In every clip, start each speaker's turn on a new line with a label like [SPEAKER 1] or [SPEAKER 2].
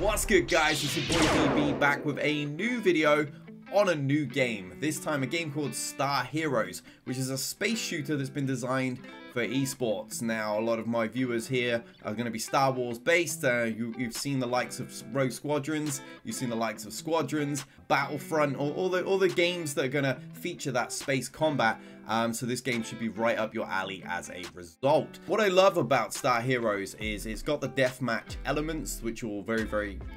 [SPEAKER 1] What's good, guys? It's your boy DB back with a new video on a new game. This time a game called StarHeroes, which is a space shooter that's been designed for esports. Now, a lot of my viewers here are going to be Star Wars based. You've seen the likes of Rogue Squadrons, you've seen the likes of Squadrons, Battlefront, all the games that are going to feature that space combat. So this game should be right up your alley as a result. What I love about StarHeroes is it's got the deathmatch elements, which you're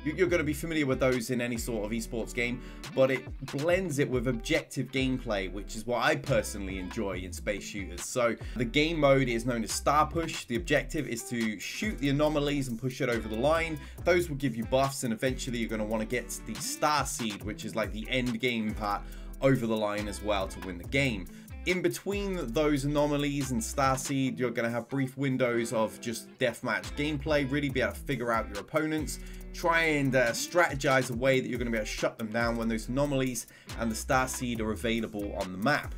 [SPEAKER 1] you're going to be familiar with those in any sort of esports game, but it blends it with objective gameplay, which is what I personally enjoy in space shooters. So the game mode is known as Star Push. The objective is to shoot the anomalies and push it over the line. Those will give you buffs, and eventually you're going to want to get the Star Seed, which is like the end game part, over the line as well to win the game. In between those anomalies and Star Seed, you're going to have brief windows of just deathmatch gameplay, really be able to figure out your opponents, try and strategize a way that you're going to be able to shut them down when those anomalies and the Star Seed are available on the map.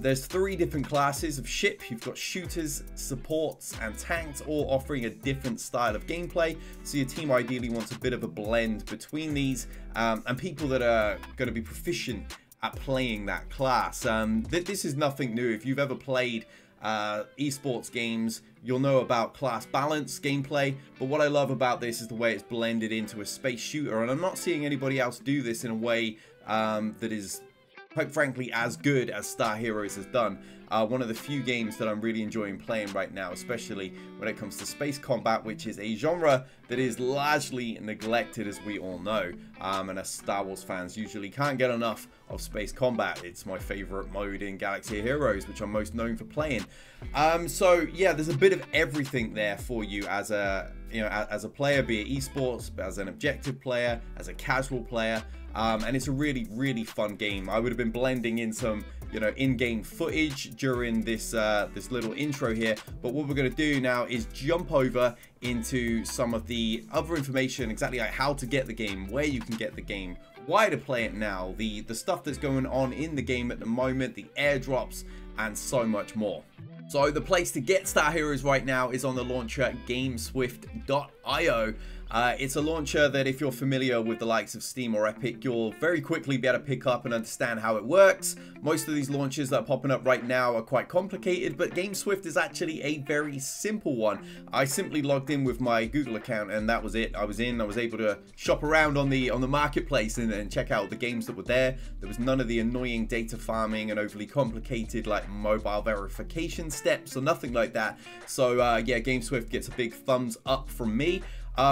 [SPEAKER 1] There's 3 different classes of ship. You've got shooters, supports, and tanks, all offering a different style of gameplay. So your team ideally wants a bit of a blend between these, and people that are going to be proficient at playing that class. This is nothing new. If you've ever played esports games, you'll know about class balance gameplay, but what I love about this is the way it's blended into a space shooter, and I'm not seeing anybody else do this in a way that is, quite frankly, as good as StarHeroes has done. One of the few games that I'm really enjoying playing right now, especially when it comes to space combat, which is a genre that is largely neglected, as we all know. And as Star Wars fans usually can't get enough of space combat. It's my favorite mode in Galaxy of Heroes, which I'm most known for playing. So yeah, there's a bit of everything there for you as a as a player, be it esports, as an objective player, as a casual player. And it's a really fun game. I would have been blending in some in-game footage during this this little intro here, but what we're going to do now is jump over into some of the other information, exactly like how to get the game, where you can get the game, why to play it now, the stuff that's going on in the game at the moment, the airdrops, and so much more. So the place to get StarHeroes right now is on the launcher GameSwift.io. It's a launcher that, if you're familiar with the likes of Steam or Epic, you'll very quickly be able to pick up and understand how it works. Most of these launchers that are popping up right now are quite complicated, but GameSwift is actually a very simple one. I simply logged in with my Google account, and that was it. I was able to shop around on the marketplace and check out the games that were there. There was none of the annoying data farming and overly complicated like mobile verification steps or nothing like that. So yeah, GameSwift gets a big thumbs up from me.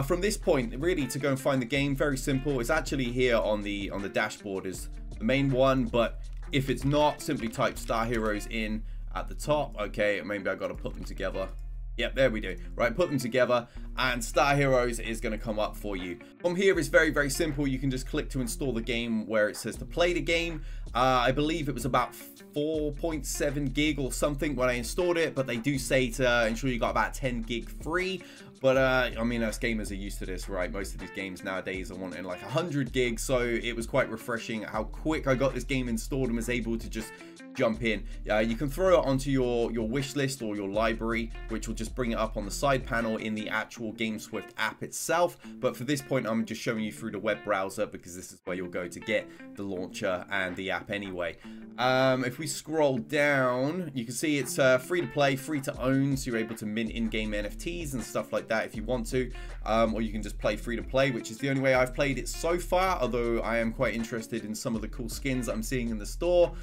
[SPEAKER 1] From this point, really, to go and find the game, very simple. It's actually here on the dashboard is the main one, but if it's not, simply type StarHeroes in at the top. Okay, maybe I got to put them together. Yep, there we do. Right, put them together, and StarHeroes is going to come up for you. From here is very simple. You can just click to install the game where it says to play the game. I believe it was about 4.7 gig or something when I installed it, but they do say to ensure you got about 10 gig free. But I mean, us gamers are used to this, right? Most of these games nowadays are wanting like 100 gigs, so it was quite refreshing how quick I got this game installed and was able to just jump in. You can throw it onto your wish list or your library, which will just bring it up on the side panel in the actual GameSwift app itself. But for this point, I'm just showing you through the web browser because this is where you'll go to get the launcher and the app anyway. If we scroll down, you can see it's free to play, free to own, so you're able to mint in-game NFTs and stuff like that if you want to, or you can just play free to play, which is the only way I've played it so far, although I am quite interested in some of the cool skins I'm seeing in the store.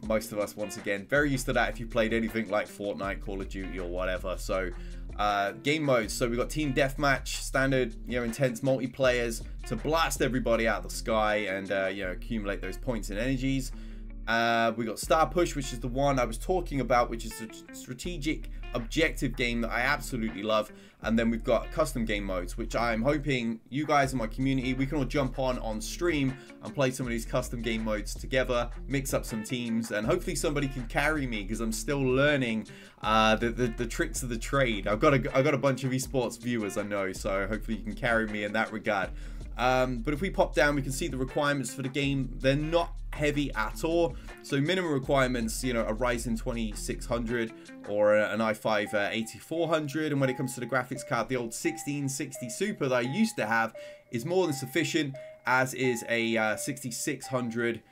[SPEAKER 1] Most of us, once again, very used to that if you played anything like Fortnite, Call of Duty, or whatever. So game modes, so we've got team deathmatch, standard intense multiplayers to blast everybody out of the sky and accumulate those points and energies. We got Star Push, which is the one I was talking about, which is a strategic objective game that I absolutely love. And then we've got custom game modes, which I'm hoping you guys in my community, we can all jump on stream and play some of these custom game modes together, mix up some teams, and hopefully somebody can carry me because I'm still learning the tricks of the trade. I've got a bunch of esports viewers, I know, so hopefully you can carry me in that regard. But if we pop down, we can see the requirements for the game. They're not heavy at all. So minimum requirements, you know, a Ryzen 2600 or an i5 8400. And when it comes to the graphics card, the old 1660 Super that I used to have is more than sufficient, as is a 6600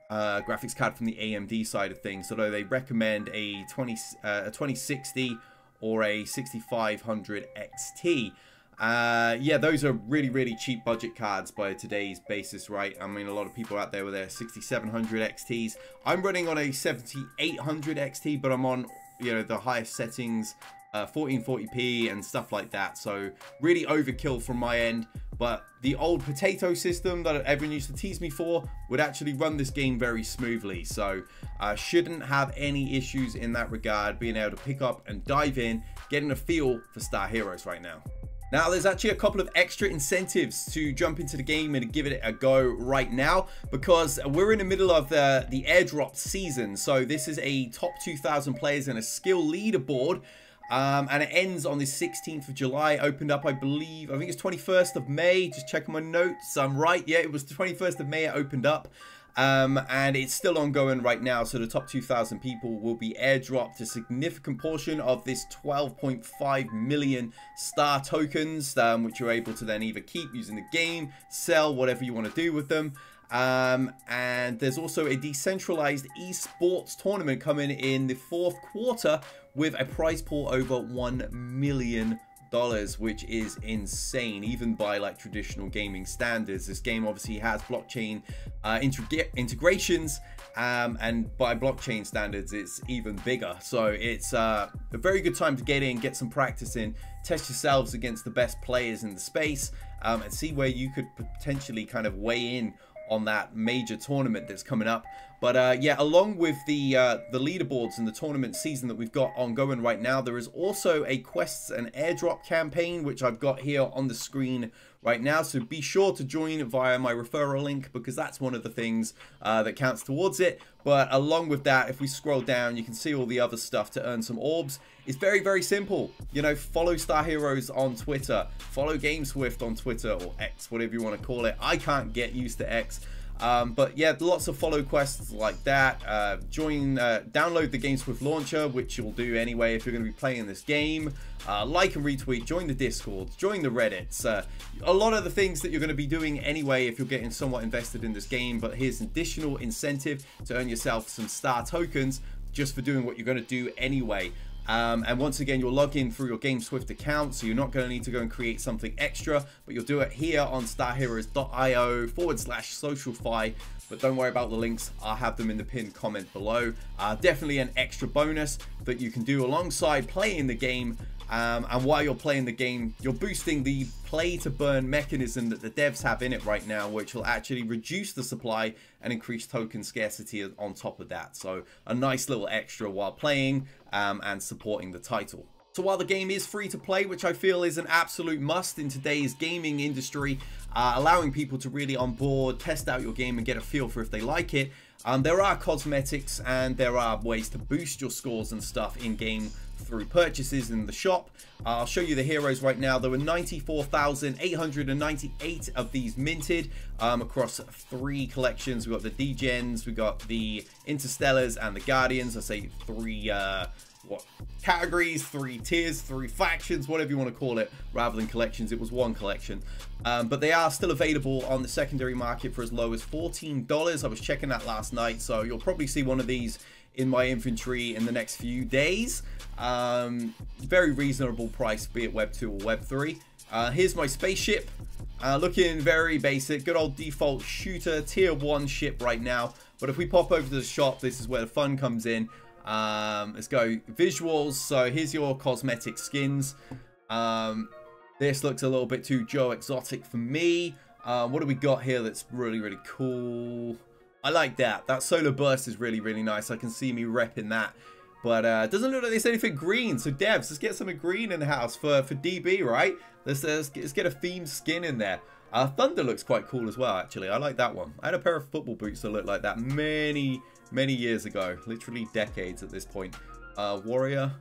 [SPEAKER 1] graphics card from the AMD side of things. Although they recommend a 2060 or a 6500 XT. Yeah, those are really cheap budget cards by today's basis, right? I mean, a lot of people out there with their 6700 XTs. I'm running on a 7800 XT, but I'm on, you know, the highest settings, 1440p and stuff like that. So really overkill from my end. But the old potato system that everyone used to tease me for would actually run this game very smoothly. So shouldn't have any issues in that regard, being able to pick up and dive in, getting a feel for StarHeroes right now. Now, there's actually a couple of extra incentives to jump into the game and give it a go right now, because we're in the middle of the Airdrop season. So this is a top 2,000 players and a skill leaderboard. And it ends on the 16th of July. Opened up, I believe, I think it's 21st of May. Just checking my notes. I'm right. Yeah, it was the 21st of May it opened up. And it's still ongoing right now. So the top 2,000 people will be airdropped a significant portion of this 12.5 million star tokens, which you're able to then either keep using the game, sell, whatever you want to do with them. And there's also a decentralized esports tournament coming in the 4th quarter with a prize pool over $1 million, which is insane, even by like traditional gaming standards. This game obviously has blockchain integrations, and by blockchain standards it's even bigger. So it's a very good time to get in, get some practice in, test yourselves against the best players in the space, and see where you could potentially kind of weigh in on that major tournament that's coming up. But yeah, along with the leaderboards and the tournament season that we've got ongoing right now, there is also a quests and airdrop campaign, which I've got here on the screen right now. So be sure to join via my referral link, because that's one of the things that counts towards it. But along with that, if we scroll down, you can see all the other stuff to earn some orbs. It's very simple. You know, follow StarHeroes on Twitter, follow GameSwift on Twitter, or X, whatever you want to call it. I can't get used to X. But yeah, lots of follow quests like that. Download the GameSwift launcher, which you'll do anyway if you're going to be playing this game. Like and retweet, join the Discord, join the Reddits. A lot of the things that you're going to be doing anyway if you're getting somewhat invested in this game. But here's an additional incentive to earn yourself some star tokens just for doing what you're going to do anyway. And once again, you'll log in through your GameSwift account, so you're not going to need to go and create something extra, but you'll do it here on starheroes.io/socialfi. But don't worry about the links, I'll have them in the pinned comment below. Definitely an extra bonus that you can do alongside playing the game. And while you're playing the game, you're boosting the play to burn mechanism that the devs have in it right now, which will actually reduce the supply and increase token scarcity on top of that. So a nice little extra while playing and supporting the title. So while the game is free to play, which I feel is an absolute must in today's gaming industry, allowing people to really onboard, test out your game and get a feel for if they like it, there are cosmetics and there are ways to boost your scores and stuff in game through purchases in the shop. I'll show you the heroes right now. There were 94,898 of these minted across 3 collections. We've got the D-Gens, we've got the Interstellars and the Guardians. I say 3 categories, 3 tiers, 3 factions, whatever you want to call it, rather than collections. It was 1 collection. But they are still available on the secondary market for as low as $14. I was checking that last night, so you'll probably see one of these in my inventory in the next few days. Very reasonable price, be it Web 2 or Web 3. Here's my spaceship, looking very basic, good old default shooter tier 1 ship right now. But if we pop over to the shop, this is where the fun comes in. Let's go visuals. So here's your cosmetic skins. This looks a little bit too Joe exotic for me. What do we got here that's really cool? I like that. That solar burst is really nice. I can see me repping that. But it doesn't look like there's anything green. So devs, let's get something green in the house for DB, right? Let's get a themed skin in there. Thunder looks quite cool as well, actually. I like that one. I had a pair of football boots that looked like that many years ago. Literally decades at this point. Warrior.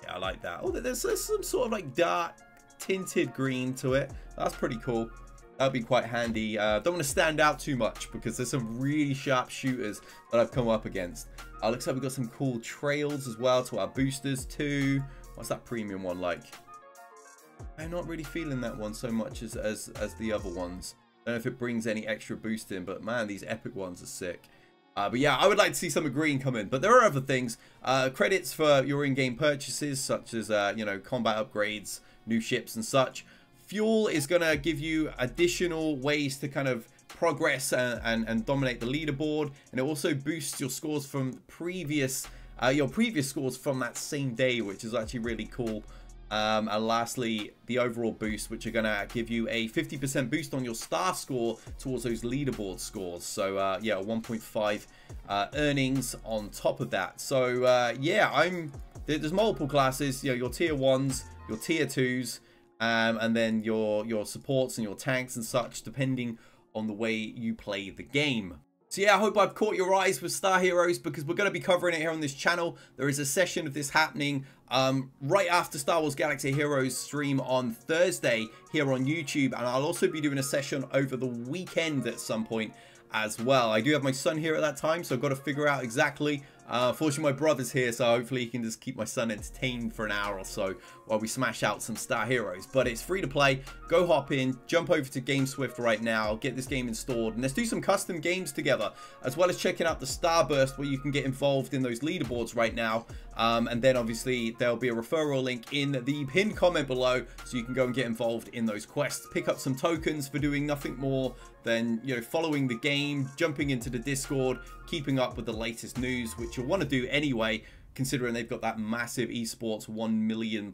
[SPEAKER 1] Yeah, I like that. Oh, there's some sort of like dark tinted green to it. That's pretty cool. That'd be quite handy. Don't want to stand out too much because there's some really sharp shooters that I've come up against. Looks like we've got some cool trails as well to our boosters too. What's that premium one like? I'm not really feeling that one so much as the other ones. I don't know if it brings any extra boost in, but man, these epic ones are sick. But yeah, I would like to see some of green come in. But there are other things. Credits for your in-game purchases, such as, you know, combat upgrades, new ships and such. Fuel is going to give you additional ways to kind of progress and dominate the leaderboard. And it also boosts your scores from your previous scores from that same day, which is actually really cool. And lastly, the overall boost, which are going to give you a 50% boost on your star score towards those leaderboard scores. So yeah, 1.5 earnings on top of that. So yeah, there's multiple classes. You know, your tier 1s, your tier 2s, and then your supports and your tanks and such, depending on the way you play the game. So yeah, I hope I've caught your eyes with StarHeroes, because we're going to be covering it here on this channel. There is a session of this happening right after Star Wars Galaxy Heroes stream on Thursday here on YouTube. And I'll also be doing a session over the weekend at some point as well. I do have my son here at that time, so I've got to figure out exactly. Fortunately, my brother's here, so hopefully he can just keep my son entertained for an hour or so while we smash out some StarHeroes. But it's free to play. Go hop in, jump over to GameSwift right now, get this game installed, and let's do some custom games together, as well as checking out the Starburst, where you can get involved in those leaderboards right now. And then obviously there'll be a referral link in the pinned comment below, so you can go and get involved in those quests. Pick up some tokens for doing nothing more than, you know, following the game, jumping into the Discord, keeping up with the latest news, which you'll want to do anyway, considering they've got that massive esports $1 million+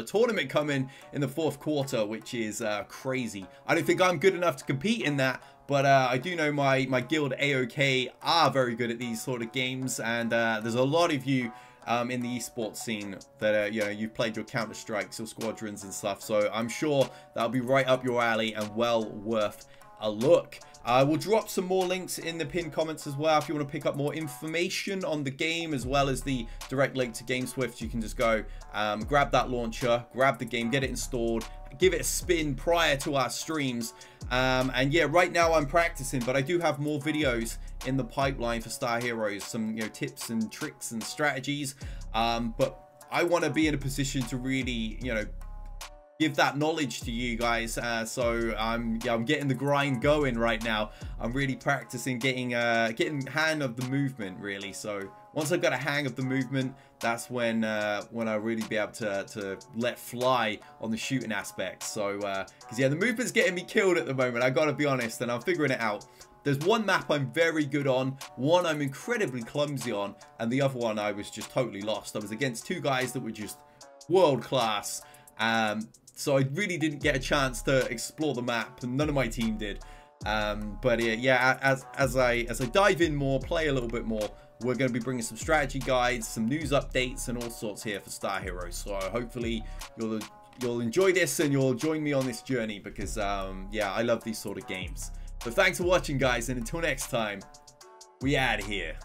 [SPEAKER 1] tournament coming in the 4th quarter, which is crazy. I don't think I'm good enough to compete in that, but I do know my guild AOK are very good at these sort of games, and there's a lot of you in the esports scene that you know, you've played your Counter-Strikes, your Squadrons and stuff, so I'm sure that'll be right up your alley and well worth a look. We'll drop some more links in the pinned comments as well if you want to pick up more information on the game, as well as the direct link to GameSwift. You can just go grab that launcher, grab the game, get it installed, give it a spin prior to our streams. And yeah, right now I'm practicing, but I do have more videos in the pipeline for StarHeroes, some, you know, tips and tricks and strategies. But I want to be in a position to really, you know, give that knowledge to you guys. So I'm getting the grind going right now. I'm really practicing getting hang of the movement, really. So once I've got a hang of the movement, that's when I really be able to let fly on the shooting aspect. So because yeah, the movement's getting me killed at the moment, I gotta be honest, and I'm figuring it out. There's one map I'm very good on, one I'm incredibly clumsy on, and the other one I was just totally lost. I was against two guys that were just world class. So I really didn't get a chance to explore the map, and none of my team did. But yeah, as I dive in more, play a little bit more, we're going to be bringing some strategy guides, some news updates, and all sorts here for StarHeroes. So hopefully you'll enjoy this and you'll join me on this journey, because yeah, I love these sort of games. So thanks for watching, guys, and until next time, we out of here.